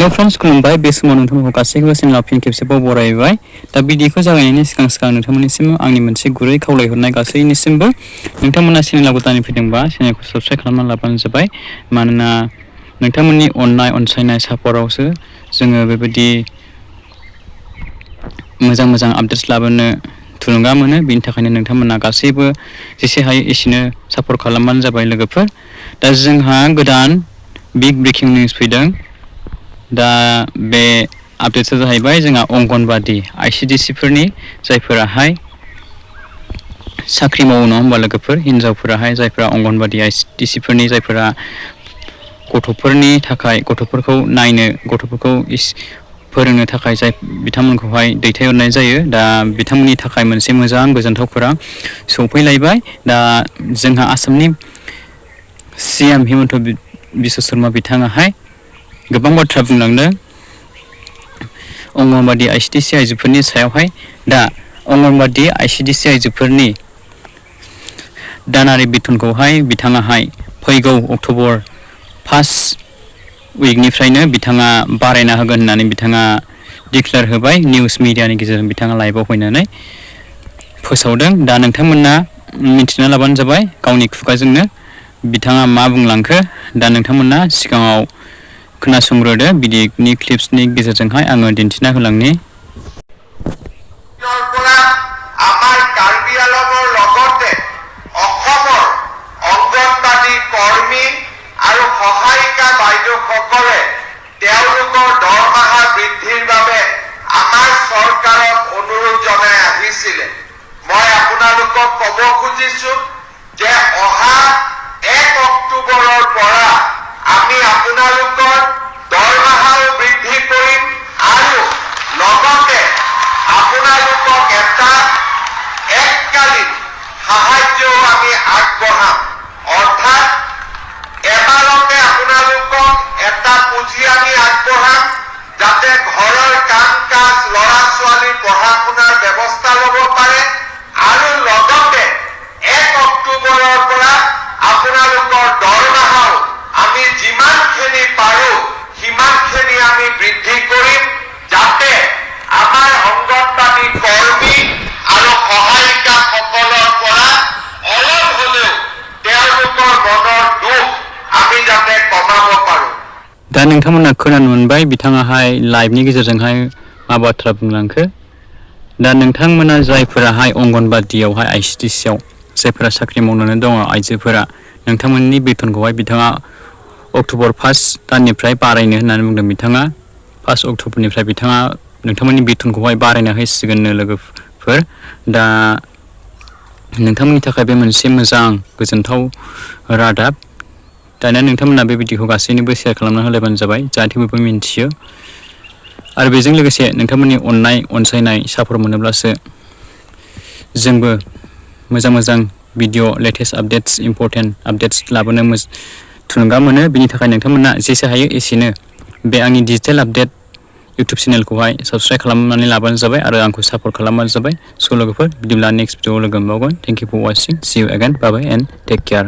hello friends खुलुमबाय बे समाव नोंथांमोनखौ गासैखौबो चेनेलाव फिन खेबसेबाव बरायबाय दा भिडिअखौ जागायनायनि सिगां नोंथांमोननिसिम आंनि मोनसे गुरै खावलायहरनाय गासैनिसिमबो नोंथांमोना चेनेलाव गोदानै फैदोंबा चेनेलखौ साबस्क्राइब खालामना लाबानो जाबाय मानोना नोंथांमोननि अननाय अनसायनाय सापर्टआवसो जोङो बेबायदि मोजां आपडेट्स लाबोनो थुलुंगा मोनो बेनि थाखायनो नोंथांमोना गासैबो जेसे हायो एसेनो सापर्ट खालामबानो जाबाय लोगोफोर दा जोंहा गोदान बिग ब्रेकिं निउज फैदों दा बे आपडेट्सआ जाहैबाय जोंहा अंगनबादि ICDS फोरनि जायफोराहाय साख्रि मावो नङा होमबा लोगोफोर हिन्जावफोराहाय जायफोरा अंगनबादि ICDS फोरनि जायफोरा गथ'फोरनि थाखाय गथ'फोरखौ नायनो गथ'फोरखौ फोरोंनो थाखाय जाय बिथांमोनखौहाय दैथायहरनाय जायो दा बिथांमोननि थाखाय मोनसे मोजां गोजोनथाव खौरां सौफैलायबाय दा जोंहा आसामनि CM हिमन्त बिश्व शर्मा बिथाङाहाय गोबां बाथ्रा बुंलांदों अंगनबादि ICDS आइजोफोरनि सायावहाय दा अंगनबादि ICDS आइजोफोरनि दानारि बेथनखौहाय बिथाङाहाय फैगौ अक्ट'बर 1 उइकनिफ्रायनो बिथाङा बारायना होगोन होननानै बिथाङा डिक्लेयार होबाय निउज मिडियानि गेजेरजों बिथाङा लाइभआव फैनानै फोसावदों दा नोंथांमोना मिन्थिना लाबानो जाबाय गावनि खुगाजोंनो बिथाङा मा बुंलांखो दा नोंथांमोना सिगाङाव खोनासंग्रोदो भिडिअनि क्लिप्सनि गेजेरजोंहाय आङो दिन्थिना होलांनि মই আপোনালোকক ক'ব খুজিছো যে অহা 1 অক্টোবৰৰ পৰা আমি আপোনালোকৰ দৰমহা বৃদ্ধি কৰিম আৰু লগতে আপোনালোকক এটা এককালীন সাহায্য আমি আগবঢ়াম অৰ্থাৎ এবাৰতে আপোনালোকক এটা পুঁজি আমি আগবঢ়াম যাতে ঘৰৰ কাম কাজ ল'ৰা ছোৱালী পঢ়া শুনাৰ ব্যৱস্থা ল'ব পাৰে আৰু লগতে 1 অক্টোবৰৰ পৰা আপোনালোকৰ দৰমহা আমি যিমানখিনি পাৰো সিমানখিনি আমি বৃদ্ধি কৰিম যাতে আমাৰ অংগনবাদী কৰ্মী আৰু সহায়িকাসকলৰ পৰা অলপ হ'লেও তেওঁলোকৰ মনৰ দুখ আমি যাতে কমাব পাৰো दा नोंथांमोना खोनानो मोनबाय बिथाङाहाय लाइभनि गेजेरजोंहाय मा बाथ्रा बुंलांखो दा नोंथांमोना जायफोराहाय अंगनबादियावहाय ICDS आव जायफोरा साख्रि मावनानै दङ आइजोफोरा नोंथांमोननि बेथनखौहाय बिथाङा अक्ट'बर 1 दाननिफ्राय बारायनो होननानै बुंदों बिथाङा 1 अक्ट'बरनिफ्राय बिथाङा नोंथांमोननि बेथनखौहाय बारायना होसिगोननो लोगोफोर दा नोंथांमोननि थाखाय बे मोनसे मोजां गोजोनथाव रादाब दानिया नोंथांमोना बे भिडिअखौ गासैनोबो शेयार खालामना होलायबानो जाबाय जाहाथे बयबो मिन्थियो आरो बेजों लोगोसे नोंथांमोननि अननाय अनसायनाय सापर्ट मोनोब्लासो जोंबो मोजां video latest updates important updates लाबोनो थुलुंगा मोनो बेनि थाखाय नोंथांमोना जेसे हायो एसेनो बे आंनि डिजिटेल आपडेट इउट्युब चेनेलखौहाय साबस्क्राइब खालामनानै लाबानो जाबाय आरो आंखौ सापर्ट खालामबानो जाबाय स' लोगोफोर बिदिब्ला नेक्स्ट भिडिअआव लोगो मोनबावगोन thank you for watching see you again bye bye and take care